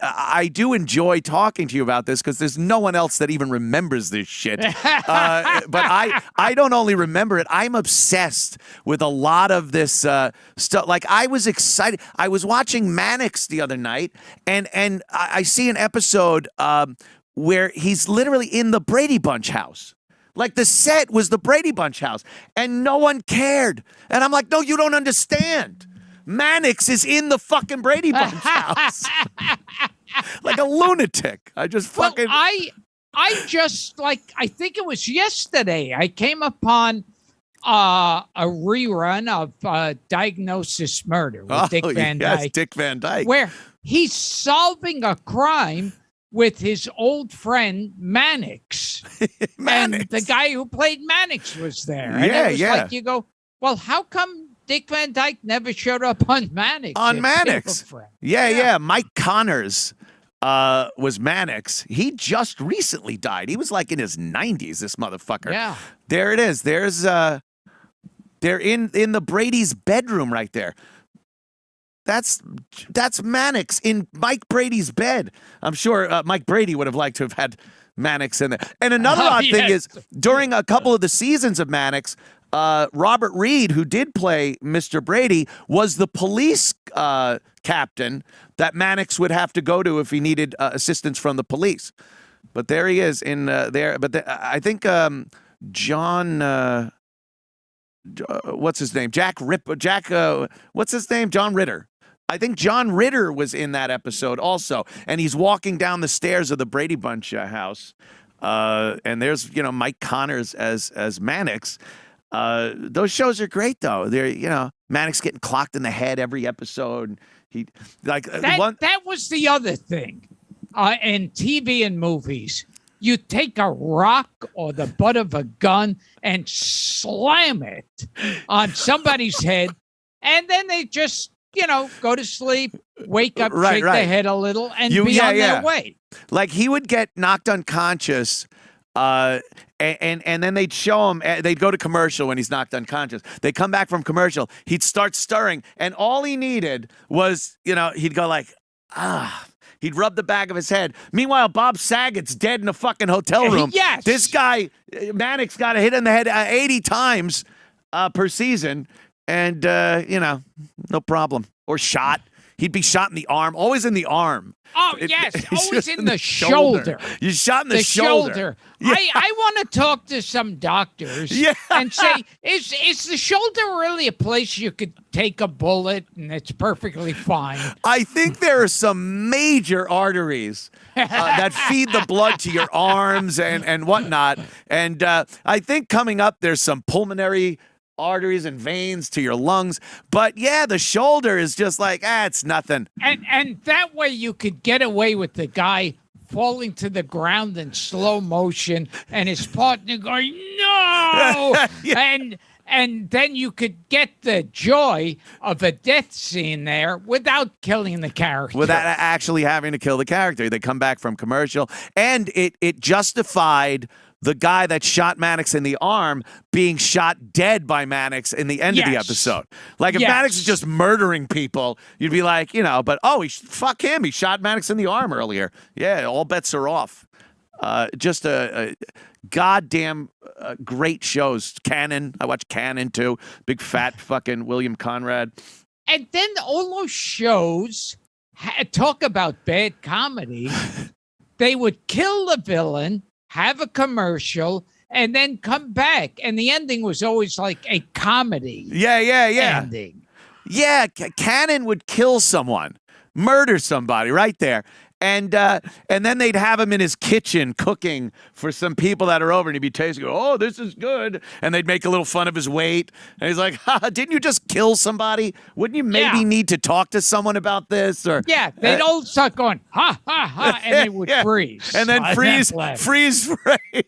I do enjoy talking to you about this because there's no one else that even remembers this shit. But I don't only remember it. I'm obsessed with a lot of this stuff. Like, I was excited. I was watching Mannix the other night, and I see an episode where he's literally in the Brady Bunch house. Like, the set was the Brady Bunch house, and no one cared. And I'm like, no, you don't understand. Mannix is in the fucking Brady Bunch house. Like a lunatic. I just fucking... Well, I just, like, I think it was yesterday, I came upon a rerun of Diagnosis Murder with Dick Van Dyke. Dick Van Dyke. Where he's solving a crime with his old friend Mannix. Mannix. And the guy who played Mannix was there. And Yeah, it was like, you go, well, how come Dick Van Dyke never showed up on Mannix? On Mannix. Yeah. Mike Connors was Mannix. He just recently died. He was like in his 90s, this motherfucker. Yeah. There it is. They're in the Brady's bedroom right there. That's Mannix in Mike Brady's bed. I'm sure Mike Brady would have liked to have had Mannix in there. And another odd thing is, during a couple of the seasons of Mannix, Robert Reed, who did play Mr. Brady, was the police captain that Mannix would have to go to if he needed assistance from the police. But there he is in there. But I think John, what's his name? What's his name? John Ritter. I think John Ritter was in that episode also, and he's walking down the stairs of the Brady Bunch house, and there's Mike Connors as Mannix. Those shows are great though. They're Mannix getting clocked in the head every episode. He like that was the other thing in TV and movies. You take a rock or the butt of a gun and slam it on somebody's head, and then they just go to sleep, wake up, shake their head a little, and be on their way. Like, he would get knocked unconscious, and then they'd show him. They'd go to commercial when he's knocked unconscious. They come back from commercial. He'd start stirring, and all he needed was, he'd go like, ah. He'd rub the back of his head. Meanwhile, Bob Saget's dead in a fucking hotel room. Yes. This guy, Mannix, got a hit in the head 80 times per season. And, no problem. Or shot. He'd be shot in the arm. Always in the arm. Oh, yes. Always in the shoulder. You're shot in the shoulder. Yeah. I want to talk to some doctors and say, is the shoulder really a place you could take a bullet and it's perfectly fine? I think there are some major arteries that feed the blood to your arms and whatnot. And I think coming up, there's some pulmonary arteries and veins to your lungs. But yeah, the shoulder is just like, it's nothing. And that way you could get away with the guy falling to the ground in slow motion and his partner going, no! And then you could get the joy of a death scene there without killing the character. Without actually having to kill the character. They come back from commercial. And it justified the guy that shot Mannix in the arm being shot dead by Mannix in the end of the episode. Like, if Mannix is just murdering people, you'd be like, but, fuck him. He shot Mannix in the arm earlier. Yeah, all bets are off. Just a goddamn great shows. Cannon. I watch Cannon, too. Big fat fucking William Conrad. And then all those shows talk about bad comedy. They would kill the villain, have a commercial, and then come back. And the ending was always like a comedy. Yeah. Ending. Yeah, Cannon would kill someone, murder somebody right there. And then they'd have him in his kitchen cooking for some people that are over, and he'd be tasting, oh, this is good. And they'd make a little fun of his weight. And he's like, didn't you just kill somebody? Wouldn't you maybe need to talk to someone about this? Or they'd all start going, ha, ha, ha, and they would freeze. And then freeze frame.